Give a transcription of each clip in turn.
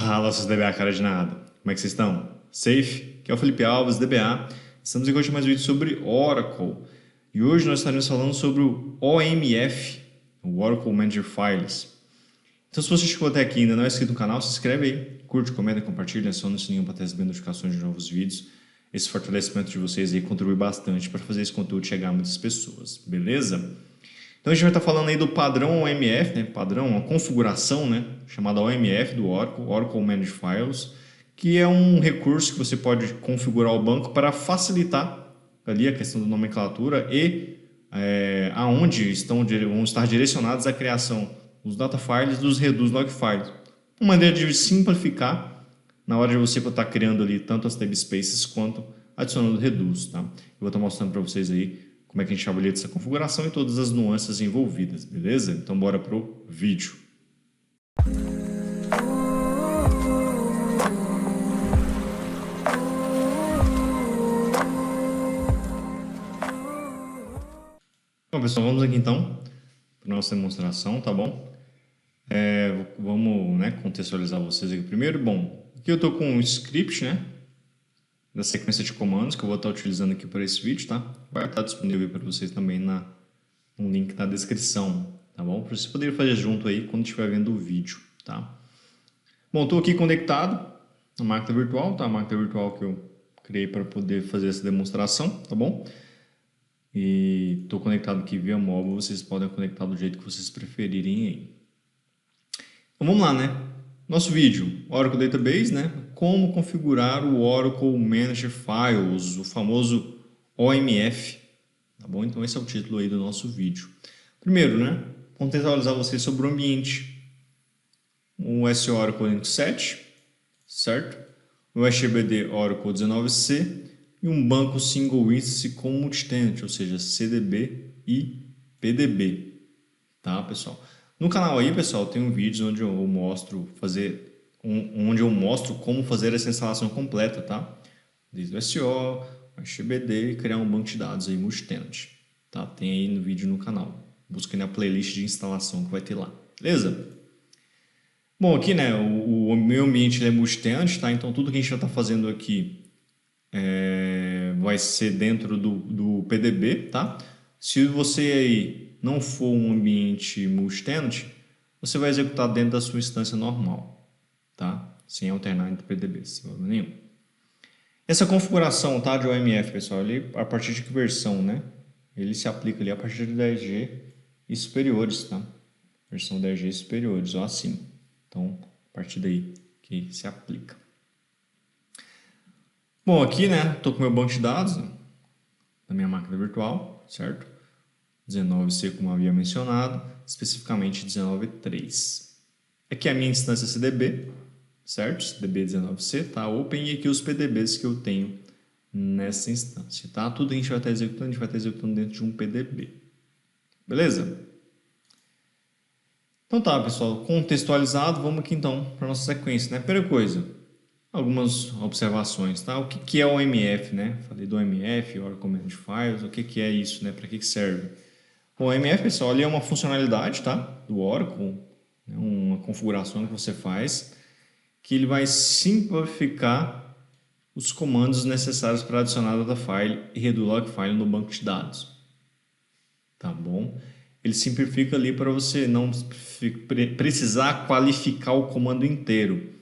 Fala, seus DBA cara de nada. Como é que vocês estão? Safe? Aqui é o Felipe Alves, DBA. Estamos aqui hoje mais um vídeo sobre Oracle. E hoje nós estaremos falando sobre o OMF, o Oracle Manager Files. Então, se você chegou até aqui e ainda não é inscrito no canal, se inscreve aí, curte, comenta, compartilha, aciona o sininho para ter as notificações de novos vídeos. Esse fortalecimento de vocês aí contribui bastante para fazer esse conteúdo chegar a muitas pessoas, beleza? Então a gente vai estar falando aí do padrão OMF, né? Padrão, uma configuração, né? Chamada OMF do Oracle, Oracle Managed Files, que é um recurso que você pode configurar o banco para facilitar ali a questão da nomenclatura e aonde vão estar direcionados a criação dos data files, dos reduz log files. Uma maneira de simplificar na hora de você estar criando ali tanto as namespaces quanto adicionando reduz, tá? Eu vou estar mostrando para vocês aí como é que a gente habilita essa configuração e todas as nuances envolvidas, beleza? Então bora pro vídeo. Bom, pessoal, vamos aqui então para nossa demonstração, tá bom? Vamos, né, contextualizar vocês aqui primeiro. Bom, aqui eu estou com um script, né, da sequência de comandos que eu vou estar utilizando aqui para esse vídeo, tá? Vai estar disponível para vocês também no link na descrição, tá bom? Para vocês poderem fazer junto aí quando estiver vendo o vídeo, tá? Bom, estou aqui conectado na máquina virtual, tá? A máquina virtual que eu criei para poder fazer essa demonstração, tá bom? E estou conectado aqui via móvel, vocês podem conectar do jeito que vocês preferirem aí. Então vamos lá, né? Nosso vídeo, Oracle Database, né? Como configurar o Oracle Manager Files, o famoso OMF, tá bom? Então esse é o título aí do nosso vídeo. Primeiro, né? Contextualizar vocês sobre o ambiente. O SO Oracle Linux 7, certo? O SGBD Oracle 19c e um banco Single Instance com multitenant, ou seja, CDB e PDB, tá, pessoal? No canal aí, pessoal, tem um vídeo onde eu mostro como fazer essa instalação completa, tá? Desde o SO, o SGBD e criar um banco de dados aí multitenant, tá? Tem aí no vídeo no canal. Busca aí na playlist de instalação que vai ter lá, beleza? Bom, aqui, né, o meu ambiente é multitenant, tá? Então tudo que a gente já está fazendo aqui vai ser dentro do PDB, tá? Se você aí não for um ambiente multitenant, você vai executar dentro da sua instância normal, tá? Sem alternar entre PDBs, sem problema nenhum. Essa configuração, tá, de OMF, pessoal, ele, a partir de que versão, né? Ele se aplica ali a partir de 10G e superiores, tá? Versão 10G e superiores, ou acima. Então, a partir daí que se aplica. Bom, aqui, né, estou com meu banco de dados, né, da minha máquina virtual, certo? 19C, como havia mencionado, especificamente 19.3. Aqui é a minha instância CDB, certo? CDB 19C, tá? Open, e aqui os PDBs que eu tenho nessa instância, tá? Tudo a gente vai estar executando, dentro de um PDB. Beleza? Então tá, pessoal, contextualizado, vamos aqui então para a nossa sequência, né? Primeira coisa, algumas observações, tá? O que é o OMF, né? Falei do OMF, Oracle Managed Files, o que é isso, né? Para que serve? O OMF, pessoal, ali é uma funcionalidade, tá? Do Oracle, né? Uma configuração que você faz, que ele vai simplificar os comandos necessários para adicionar data file e redo log file no banco de dados, tá bom? Ele simplifica ali para você não precisar qualificar o comando inteiro,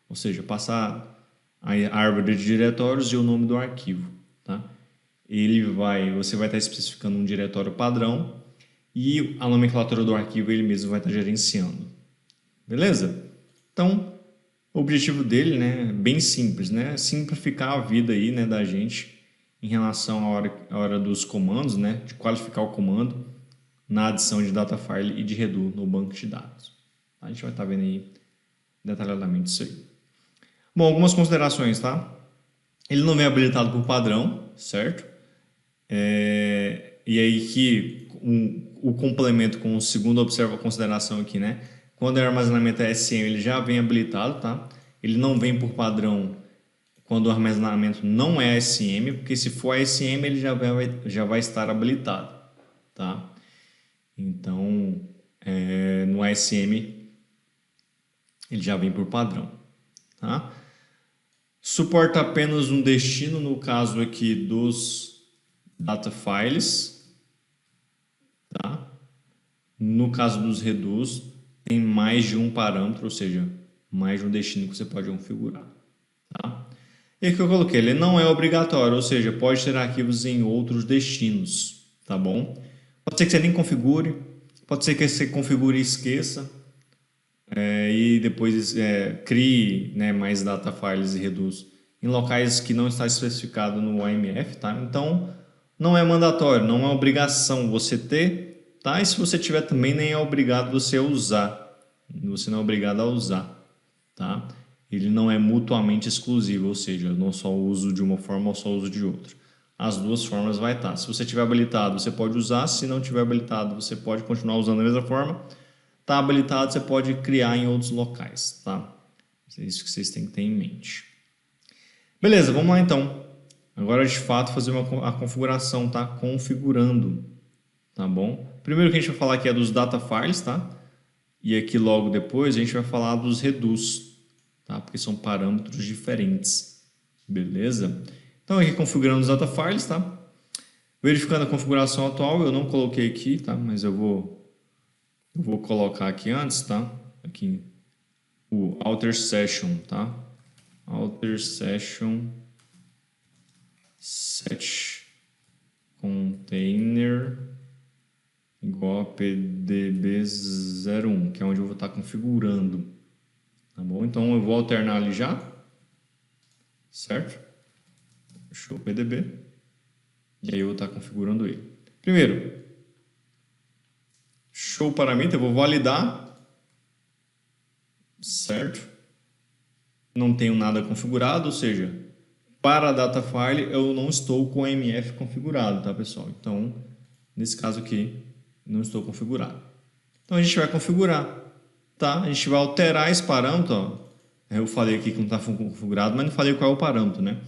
ou seja, passar a árvore de diretórios e o nome do arquivo, tá? Você vai estar especificando um diretório padrão e a nomenclatura do arquivo ele mesmo vai estar gerenciando, beleza? Então, o objetivo dele, né, é bem simples, né? Simplificar a vida aí, né, da gente em relação à hora dos comandos, né, de qualificar o comando na adição de data file e de redo no banco de dados. A gente vai estar vendo aí detalhadamente isso aí. Bom, algumas considerações, tá? Ele não vem habilitado por padrão, certo? E aí que o complemento com a segunda consideração aqui, né? Quando o armazenamento é SM, ele já vem habilitado, tá? Ele não vem por padrão quando o armazenamento não é SM, porque se for SM, ele já vai estar habilitado, tá? Então, no ASM ele já vem por padrão, tá? Suporta apenas um destino, no caso aqui dos data files, tá? No caso dos reduz, tem mais de um parâmetro, ou seja, mais de um destino que você pode configurar, tá? E aqui eu coloquei, ele não é obrigatório, ou seja, pode ter arquivos em outros destinos, tá bom? Pode ser que você nem configure, pode ser que você configure e esqueça, e depois crie, né, mais data files e reduz em locais que não está especificado no AMF, tá? Então, não é mandatório, não é obrigação você ter, tá? E se você tiver também, nem é obrigado você a usar. Você não é obrigado a usar, tá? Ele não é mutuamente exclusivo, ou seja, eu não só uso de uma forma ou só uso de outra. As duas formas vai estar. Se você tiver habilitado, você pode usar. Se não tiver habilitado, você pode continuar usando da mesma forma. Está habilitado, você pode criar em outros locais, tá? É isso que vocês têm que ter em mente. Beleza, vamos lá então. Agora, de fato, fazer a configuração, tá? Configurando, tá bom? Primeiro que a gente vai falar aqui é dos data files, tá? E aqui logo depois a gente vai falar dos reduz, tá? Porque são parâmetros diferentes, beleza? Então aqui configurando os data files, tá? Verificando a configuração atual, eu não coloquei aqui, tá? Mas eu vou colocar aqui antes, tá? Aqui o outer session, tá? Outer session set container igual a pdb01, que é onde eu vou estar configurando, tá bom? Então eu vou alternar ali já, certo? Show pdb, e aí eu vou estar configurando ele. Primeiro, show parameter, eu vou validar, certo? Não tenho nada configurado, ou seja, para a data file eu não estou com o MF configurado, tá, pessoal? Então, nesse caso aqui, não estou configurado. Então a gente vai configurar, tá? A gente vai alterar esse parâmetro, ó. Eu falei aqui que não está configurado, mas não falei qual é o parâmetro, né?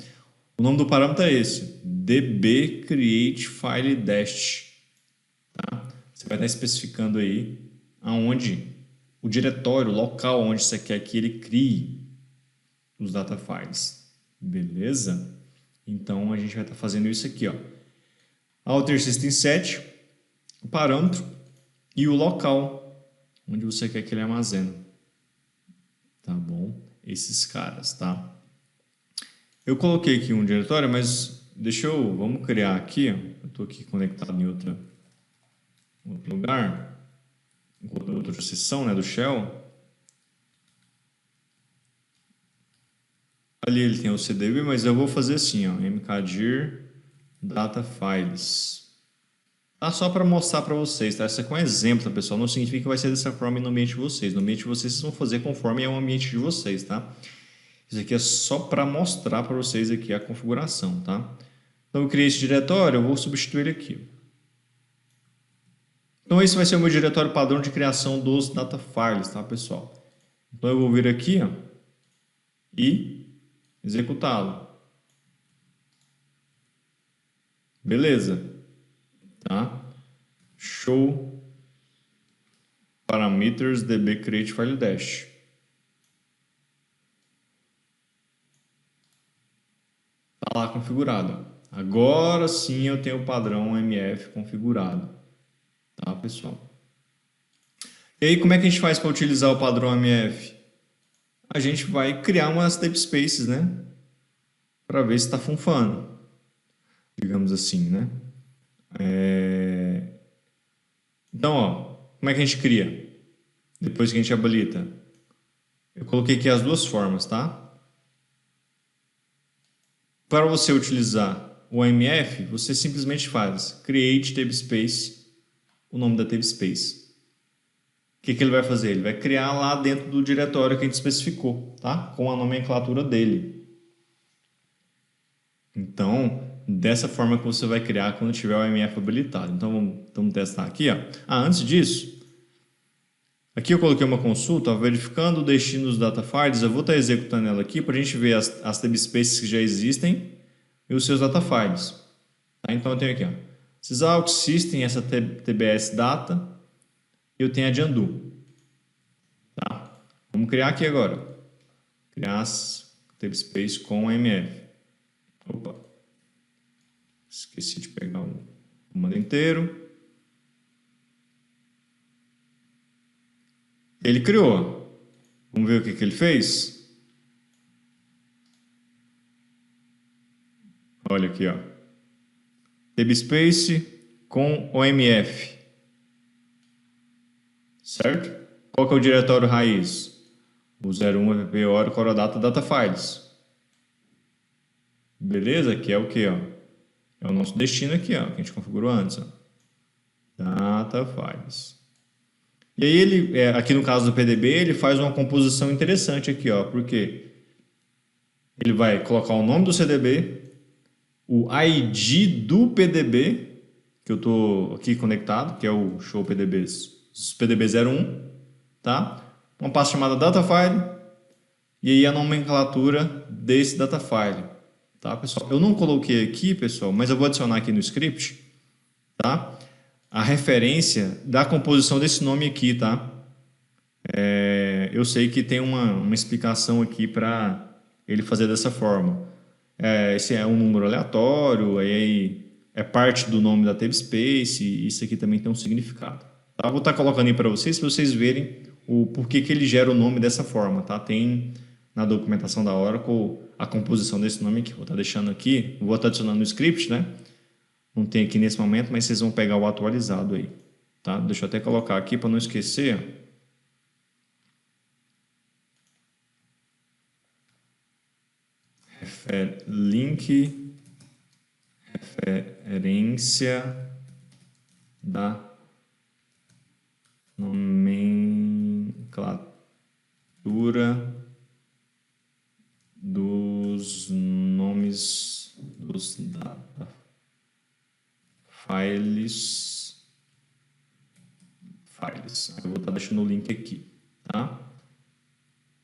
O nome do parâmetro é esse, db create file dash, tá? Você vai estar especificando aí aonde o diretório, o local onde você quer que ele crie os data files, beleza? Então a gente vai estar fazendo isso aqui, ó. Alter system set, o parâmetro e o local onde você quer que ele armazene, tá bom? Esses caras, tá? Eu coloquei aqui um diretório, mas vamos criar aqui, ó. Eu estou aqui conectado em outro lugar, outra seção, né, do shell. Ali ele tem o cdb, mas eu vou fazer assim, ó, mkdir data files. Tá? Só para mostrar para vocês, tá? Essa aqui é um exemplo, tá, pessoal? Não significa que vai ser dessa forma no ambiente de vocês. No ambiente de vocês, vocês vão fazer conforme é o ambiente de vocês, tá? Isso aqui é só para mostrar para vocês aqui a configuração, tá? Então eu criei esse diretório, eu vou substituir ele aqui. Então esse vai ser o meu diretório padrão de criação dos data files, tá, pessoal? Então eu vou vir aqui, ó, e executá-lo. Beleza, tá? Show parameters db create file dash. Tá lá configurado. Agora sim eu tenho o padrão MF configurado, tá, pessoal? E aí como é que a gente faz para utilizar o padrão MF? A gente vai criar umas namespaces, né? Para ver se está funcionando, digamos assim, né? Então, ó, como é que a gente cria? Depois que a gente habilita. Eu coloquei aqui as duas formas, tá? Para você utilizar o MF, você simplesmente faz create namespace, o nome da namespace. O que ele vai fazer? Ele vai criar lá dentro do diretório que a gente especificou, tá? Com a nomenclatura dele. Então, dessa forma que você vai criar quando tiver o MF habilitado. Então, vamos testar aqui, ó. Antes disso, aqui eu coloquei uma consulta, ó, verificando o destino dos data files. Eu vou estar executando ela aqui para a gente ver as namespaces que já existem e os seus data files. Tá? Então, eu tenho aqui, ó, Sysalk System, essa TBS Data, e eu tenho a de Undo. Tá? Vamos criar aqui agora. criar table space com MF. Opa, esqueci de pegar o comando inteiro. Ele criou. Vamos ver o que ele fez? Olha aqui, ó. Table space com OMF. Certo? Qual que é o diretório raiz? O 01 app Oracle Corodata Data Files. Beleza? Que é o que, ó? É o nosso destino aqui, ó, que a gente configurou antes, ó. Data Files. E aí ele, aqui no caso do PDB, ele faz uma composição interessante aqui, ó, porque ele vai colocar o nome do CDB, o ID do PDB, que eu estou aqui conectado, que é o show PDBs, os PDB 01, tá? Uma pasta chamada datafile e aí a nomenclatura desse datafile, tá, pessoal? Eu não coloquei aqui, pessoal, mas eu vou adicionar aqui no script, tá? A referência da composição desse nome aqui, tá? Eu sei que tem uma explicação aqui para ele fazer dessa forma. Esse é um número aleatório, aí é parte do nome da table space, e isso aqui também tem um significado. Tá? Vou estar colocando aí para vocês verem o porquê que ele gera o nome dessa forma. Tá? Tem na documentação da Oracle a composição desse nome aqui. Vou estar deixando aqui, vou estar adicionando no script, né? Não tem aqui nesse momento, mas vocês vão pegar o atualizado aí. Tá? Deixa eu até colocar aqui para não esquecer. Link, referência da nomenclatura dos nomes dos data files. Eu vou estar deixando o link aqui, tá?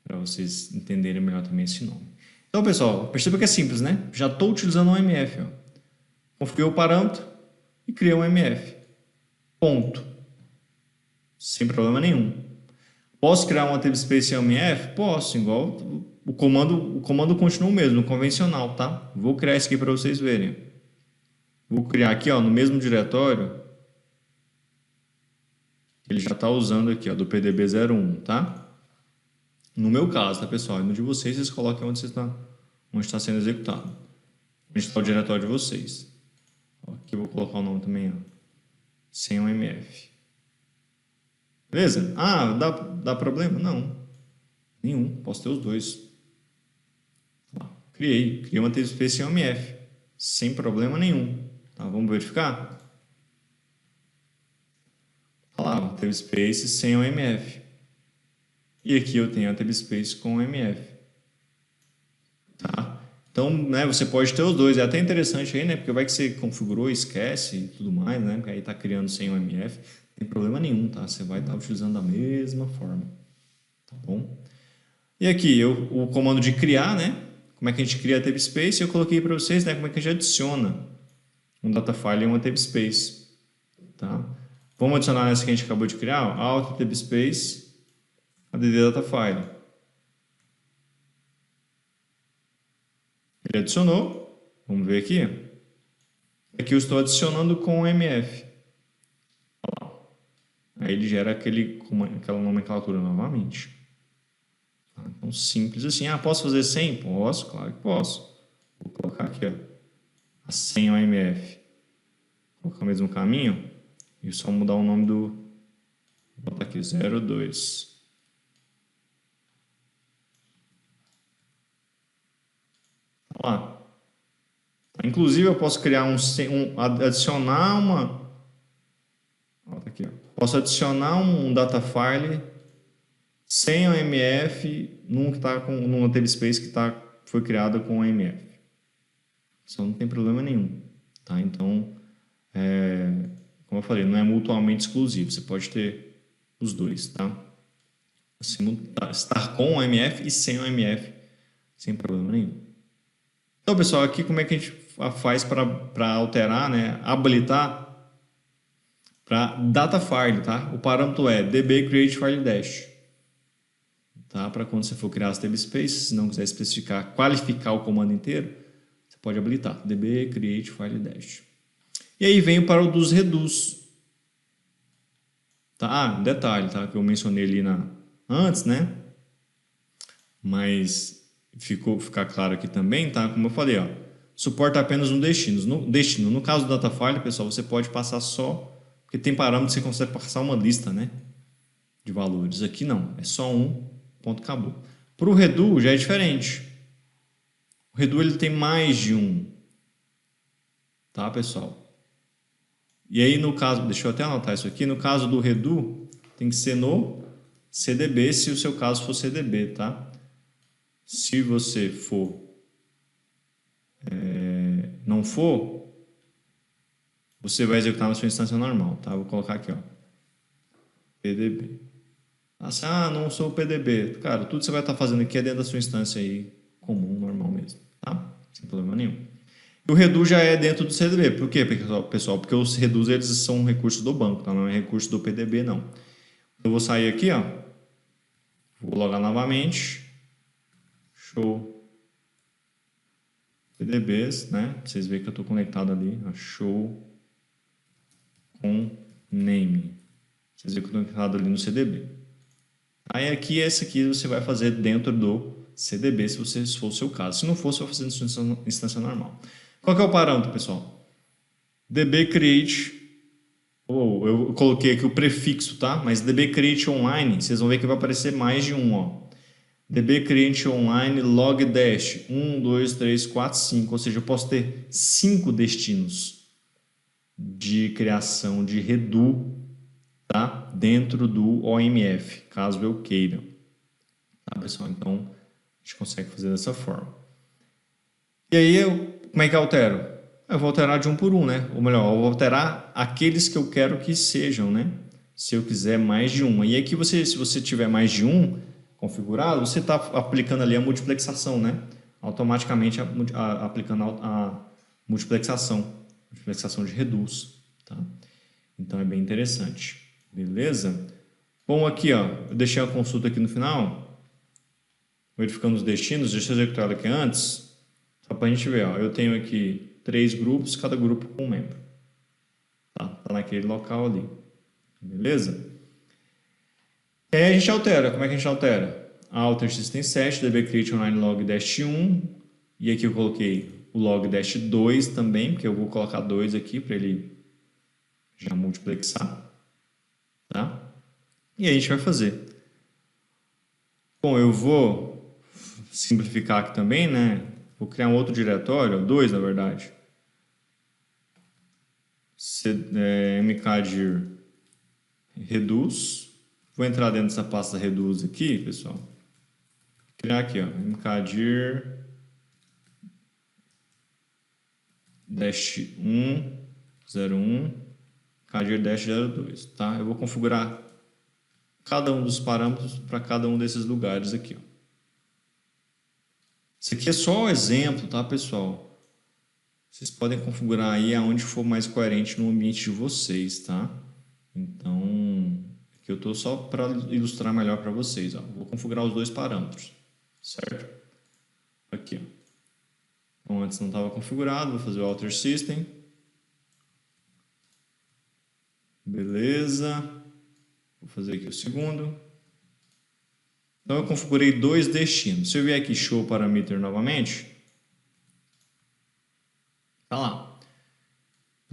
Para vocês entenderem melhor também esse nome. Então, pessoal, perceba que é simples, né? Já estou utilizando um MF. Ó. Configurei o parâmetro e criei um MF. Ponto. Sem problema nenhum. Posso criar uma table space em MF? Posso, igual o comando continua o mesmo, convencional, tá? Vou criar isso aqui para vocês verem. Vou criar aqui, ó, no mesmo diretório. Ele já está usando aqui, ó, do PDB 01, tá? No meu caso, tá, pessoal? E no de vocês coloquem onde está sendo executado. Onde está o diretório de vocês. Ó, aqui eu vou colocar o nome também, ó, sem o MF. Beleza? Ah, dá problema? Não. Nenhum. Posso ter os dois. Ó, criei uma table space em OMF. Sem problema nenhum. Tá, vamos verificar? Olha lá, table space sem OMF. E aqui eu tenho a table space com o MF. Tá? Então, né, você pode ter os dois. É até interessante aí, né? Porque vai que você configurou, esquece e tudo mais, né? Porque aí está criando sem o MF. Não tem problema nenhum, tá? Você vai estar utilizando da mesma forma. Tá bom? E aqui, o comando de criar, né? Como é que a gente cria a table space? Eu coloquei para vocês, né? Como é que a gente adiciona um data file em uma table space. Tá? Vamos adicionar nessa que a gente acabou de criar, ó, auto table space add data file. Ele adicionou. Vamos ver aqui. Aqui eu estou adicionando com o MF. Olha lá. Aí ele gera aquela nomenclatura novamente. Então, simples assim. Ah, posso fazer sem? Posso, claro que posso. Vou colocar aqui, ó, a senha OMF. Vou colocar o mesmo caminho e só mudar o nome do... Vou botar aqui 02. Lá. Inclusive eu posso criar adicionar uma... Aqui, ó. Posso adicionar um data file sem o MF numa table space que foi criada com o MF. Isso não tem problema nenhum. Tá? Então, como eu falei, não é mutuamente exclusivo. Você pode ter os dois. Tá? Estar com o MF e sem o MF, sem problema nenhum. Então, pessoal, aqui como é que a gente faz para alterar, né? Habilitar para data file, tá? O parâmetro é db create file dash. tá? Para quando você for criar as table spaces, se não quiser especificar, qualificar o comando inteiro, você pode habilitar db create file dash. E aí vem para o dos reduz. Tá? Ah, um detalhe, tá? Que eu mencionei ali antes, né? Mas ficar claro aqui também, tá? Como eu falei, ó, suporta apenas um destino. No caso do data file, pessoal, você pode passar só, porque tem parâmetros que você consegue passar uma lista, né? De valores. Aqui não, é só um, ponto, acabou. Para o redo já é diferente. O redo ele tem mais de um, tá, pessoal? E aí no caso, deixa eu até anotar isso aqui, no caso do redo tem que ser no CDB, se o seu caso for CDB, tá? Se você não for, você vai executar na sua instância normal, tá? Vou colocar aqui, ó, PDB. Assim, não sou o PDB. Cara, tudo que você vai estar fazendo aqui é dentro da sua instância aí, comum, normal mesmo, tá? Sem problema nenhum. E o redo já é dentro do CDB. Por quê, pessoal? Porque os redus eles são recursos do banco, tá? Não é recurso do PDB, não. Eu vou sair aqui, ó. Vou logar novamente. Show. PDBs, né? Pra vocês verem que eu estou conectado ali. Ó, show com name. Vocês verem que eu estou conectado ali no CDB. Aí aqui, esse aqui você vai fazer dentro do CDB, se for o seu caso. Se não for, você vai fazer na sua instância normal. Qual que é o parâmetro, pessoal? db create, eu coloquei aqui o prefixo, tá? Mas db create online, vocês vão ver que vai aparecer mais de um, ó. db create online log dash 1, 2, 3, 4, 5, ou seja, eu posso ter 5 destinos de criação de redo, tá? Dentro do OMF, caso eu queira. Tá, pessoal? Então, a gente consegue fazer dessa forma. E aí, como é que eu altero? Eu vou alterar de um por um, né? Ou melhor, eu vou alterar aqueles que eu quero que sejam, né? Se eu quiser mais de um. E aqui, se você tiver mais de um configurado, você está aplicando ali a multiplexação, né? Automaticamente aplicando a multiplexação de reduz, tá? Então, é bem interessante. Beleza? Bom, aqui, ó, eu deixei a consulta aqui no final, verificando os destinos, deixa eu executar ela aqui antes, só para a gente ver, ó, eu tenho aqui 3 grupos, cada grupo com um membro. Tá naquele local ali. Beleza? E aí a gente altera. Como é que a gente altera? Alter system set, db create online log dash 1. E aqui eu coloquei o log dash 2 também, porque eu vou colocar 2 aqui para ele já multiplexar. Tá? E aí a gente vai fazer. Bom, eu vou simplificar aqui também, né? Vou criar um outro diretório, 2 na verdade. mkdir reduz. Vou entrar dentro dessa pasta reduz aqui, pessoal. Criar aqui, ó, mkdir dash 1, 01, mkdir dash 02, tá? Eu vou configurar cada um dos parâmetros para cada um desses lugares aqui, ó. Isso aqui é só um exemplo, tá, pessoal? Vocês podem configurar aí aonde for mais coerente no ambiente de vocês, tá? Então, aqui eu estou só para ilustrar melhor para vocês, ó. Vou configurar os dois parâmetros, certo? Aqui, ó. Então, antes não estava configurado, vou fazer o Alter System. Beleza. Vou fazer aqui o segundo. Então, eu configurei 2 destinos. Se eu vier aqui Show Parameter novamente, tá lá.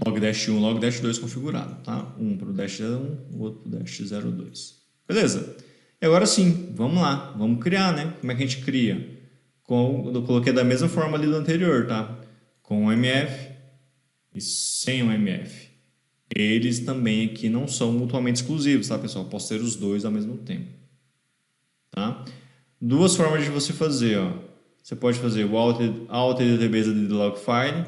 Log dash 1, log dash 2 configurado, tá? Um para o dash 01, o outro para o dash 02. Beleza? E agora sim, vamos lá. Vamos criar, né? Como é que a gente cria? Eu coloquei da mesma forma ali do anterior, tá? Com o MF e sem o MF. Eles também aqui não são mutuamente exclusivos, tá, pessoal? Posso ter os dois ao mesmo tempo. Tá? 2 formas de você fazer, ó. Você pode fazer o alt database add log file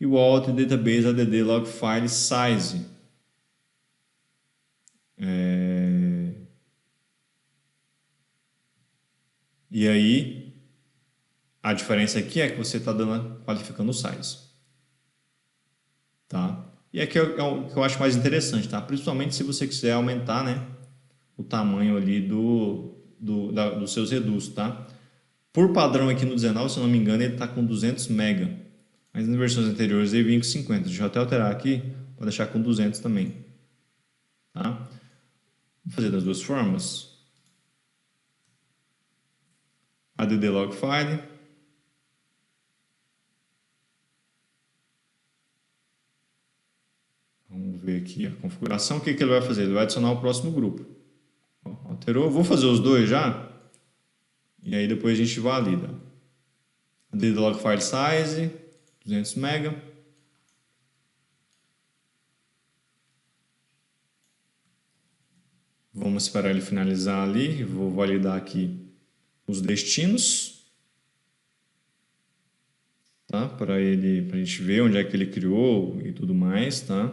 e o alt database add log file size. E aí a diferença aqui é que você está qualificando o size, tá? E aqui é o que eu acho mais interessante, tá? Principalmente se você quiser aumentar, né, o tamanho ali dos seus redutos, tá? Por padrão aqui no 19, se eu não me engano, ele está com 200 MB. Mas nas versões anteriores ele vinha com 50. Deixa eu até alterar aqui para deixar com 200 também. Tá? Vou fazer das duas formas. Add log file. Vamos ver aqui a configuração. O que ele vai fazer? Ele vai adicionar o próximo grupo. Alterou. Vou fazer os dois já. E aí depois a gente valida. Add log file size, 200 MB. Vamos esperar ele finalizar ali. Vou validar aqui os destinos, tá? Para a gente ver onde é que ele criou e tudo mais, tá?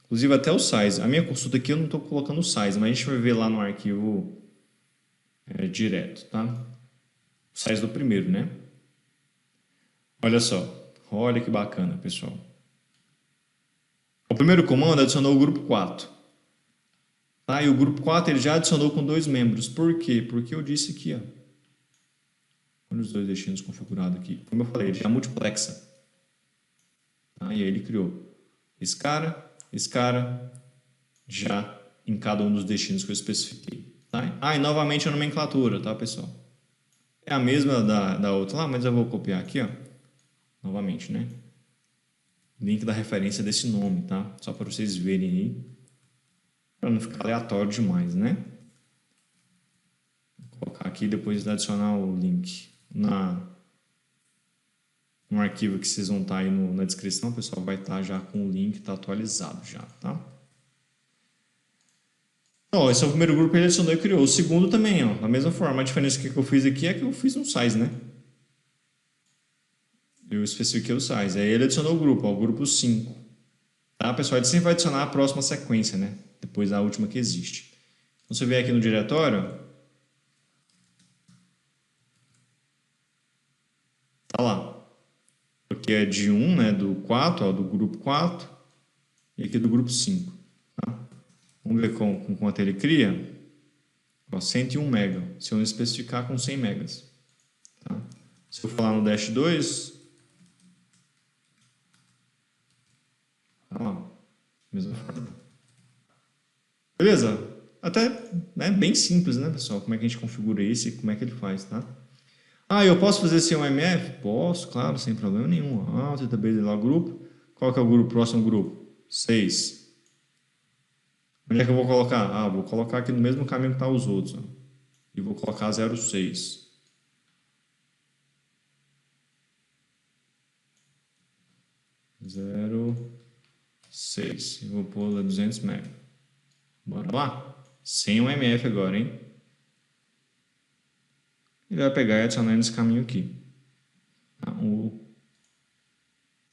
Inclusive até o size. A minha consulta aqui eu não estou colocando o size, mas a gente vai ver lá no arquivo direto, tá? O size do primeiro, né? Olha só, olha que bacana, pessoal. O primeiro comando adicionou o grupo 4. Tá? E o grupo 4 ele já adicionou com 2 membros. Por quê? Porque eu disse aqui, ó. Olha os 2 destinos configurados aqui. Como eu falei, ele já multiplexa. Tá? E aí ele criou esse cara, já em cada um dos destinos que eu especifiquei. Tá? E novamente a nomenclatura, tá, pessoal? É a mesma da outra lá, mas eu vou copiar aqui, ó. Novamente, né? Link da referência desse nome, tá? Só para vocês verem aí. Para não ficar aleatório demais, né? Vou colocar aqui depois de adicionar o link no arquivo que vocês vão estar aí na descrição, pessoal, vai estar já com o link, tá atualizado já, tá? Então, esse é o primeiro grupo que ele adicionou e criou. O segundo também, ó, da mesma forma. A diferença que eu fiz aqui é que eu fiz um size, né? Eu especifiquei o size. Aí ele adicionou o grupo, ó, o grupo 5. Tá, pessoal? Ele sempre vai adicionar a próxima sequência, né? Depois da última que existe. Então, você vem aqui no diretório, tá lá. Aqui é de 1, né? Do 4, ó, do grupo 4. E aqui do grupo 5. Tá? Vamos ver com quanto ele cria. Ó, 101 MB. Se eu não especificar com 100 MB. Tá? Se eu falar no dash 2, tá lá. Mesma forma. Beleza? Até né, bem simples, né, pessoal? Como é que a gente configura isso e como é que ele faz, tá? Eu posso fazer sem OMF? Posso, claro, sem problema nenhum. Database lá, grupo. Qual que é o grupo? Próximo grupo? 6. Onde é que eu vou colocar? Vou colocar aqui no mesmo caminho que tá os outros. Ó. E vou colocar 06. Zero 6. Eu vou pôr lá 200 MB. Bora lá? Sem o MF agora, hein? Ele vai pegar e adicionar nesse caminho aqui. Tá? O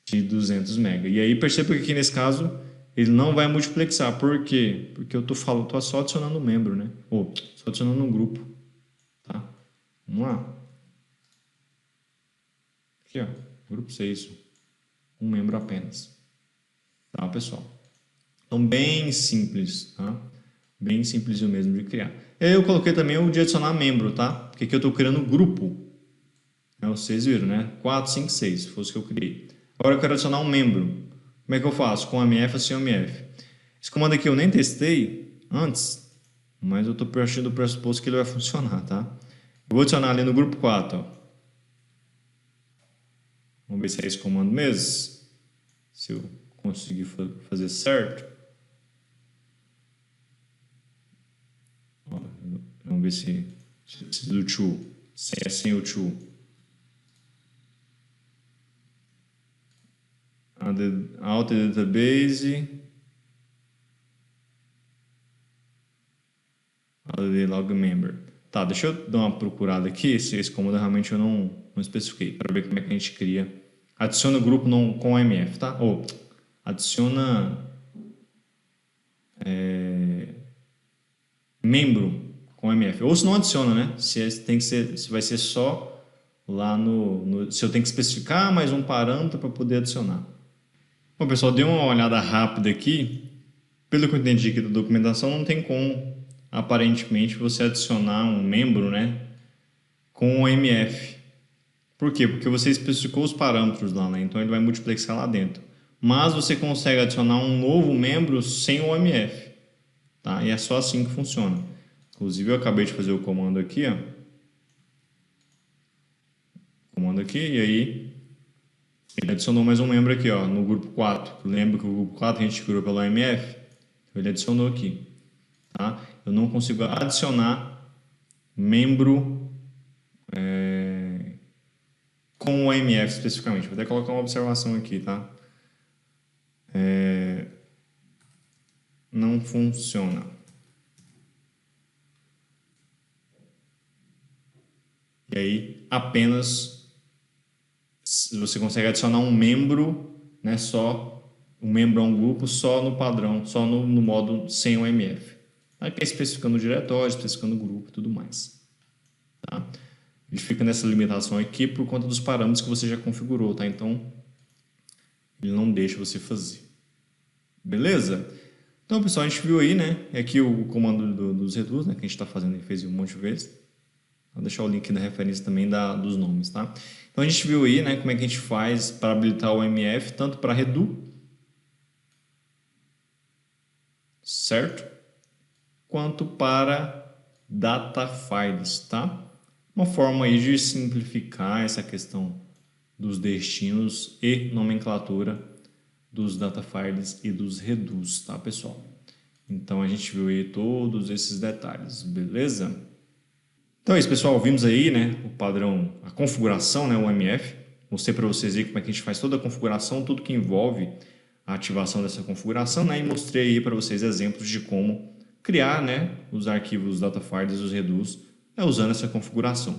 de 200 MB. E aí perceba que aqui nesse caso ele não vai multiplexar. Por quê? Porque eu tô só adicionando um membro, né? Ou só adicionando um grupo. Tá? Vamos lá. Aqui, ó. Grupo 6. Um membro apenas. Tá, pessoal? Então, bem simples, tá? Bem simples mesmo de criar. E aí eu coloquei também o de adicionar membro, tá? Porque aqui eu estou criando grupo. Vocês viram, né? 4, 5, 6, foi o que eu criei. Agora eu quero adicionar um membro. Como é que eu faço? Com MF ou sem MF? Esse comando aqui eu nem testei antes, mas eu estou partindo do pressuposto que ele vai funcionar, tá? Eu vou adicionar ali no grupo 4, ó. Vamos ver se é esse comando mesmo. Se eu conseguir fazer certo. Vamos ver se do to. Se é sem o to. Alter database. Alter log member. Tá, deixa eu dar uma procurada aqui. Se esse comando realmente eu não especifiquei. Para ver como é que a gente cria. Adiciona o grupo com MF, tá? Ou adiciona membro com MF. Ou se não adiciona, né? Se vai ser só lá se eu tenho que especificar mais um parâmetro para poder adicionar. Bom, pessoal, dei uma olhada rápida aqui. Pelo que eu entendi aqui da documentação, não tem como aparentemente, você adicionar um membro, né, com o MF. Por quê? Porque você especificou os parâmetros lá, né? Então ele vai multiplexar lá dentro. Mas você consegue adicionar um novo membro sem o MF, tá? E é só assim que funciona. Inclusive eu acabei de fazer o comando aqui, ó. Comando aqui e aí ele adicionou mais um membro aqui, ó, no grupo 4. Lembra que o grupo 4 a gente criou pelo MF? Ele adicionou aqui, tá? Eu não consigo adicionar membro com o MF especificamente. Vou até colocar uma observação aqui, tá? Não funciona. E aí apenas você consegue adicionar um membro, né, só um membro a um grupo só no padrão, só no modo sem o MF. Aqui é especificando o diretório, especificando o grupo e tudo mais. Tá? Ele fica nessa limitação aqui por conta dos parâmetros que você já configurou, tá? Então ele não deixa você fazer. Beleza? Então, pessoal, a gente viu aí, né? Aqui o comando dos reduz, né? Que a gente está fazendo e fez um monte de vezes. Vou deixar o link da referência também dos nomes, tá? Então a gente viu aí, né, como é que a gente faz para habilitar o MF, tanto para redo, certo? Quanto para data files, tá? Uma forma aí de simplificar essa questão dos destinos e nomenclatura dos data files e dos redus, tá, pessoal? Então a gente viu aí todos esses detalhes, beleza? Então é isso, pessoal. Vimos aí, né, o padrão, a configuração, né, o MF. Mostrei para vocês aí como é que a gente faz toda a configuração, tudo que envolve a ativação dessa configuração, né, e mostrei aí para vocês exemplos de como criar, né, os arquivos data files e os redus, né, usando essa configuração.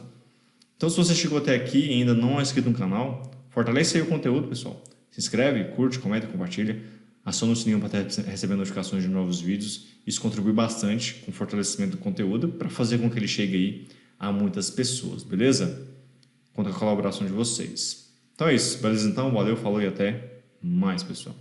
Então, se você chegou até aqui e ainda não é inscrito no canal, fortalece aí o conteúdo, pessoal. Se inscreve, curte, comenta, compartilha. Aciona o sininho para receber notificações de novos vídeos. Isso contribui bastante com o fortalecimento do conteúdo para fazer com que ele chegue aí a muitas pessoas, beleza? Conto com a colaboração de vocês. Então é isso, beleza? Então, valeu, falou e até mais, pessoal.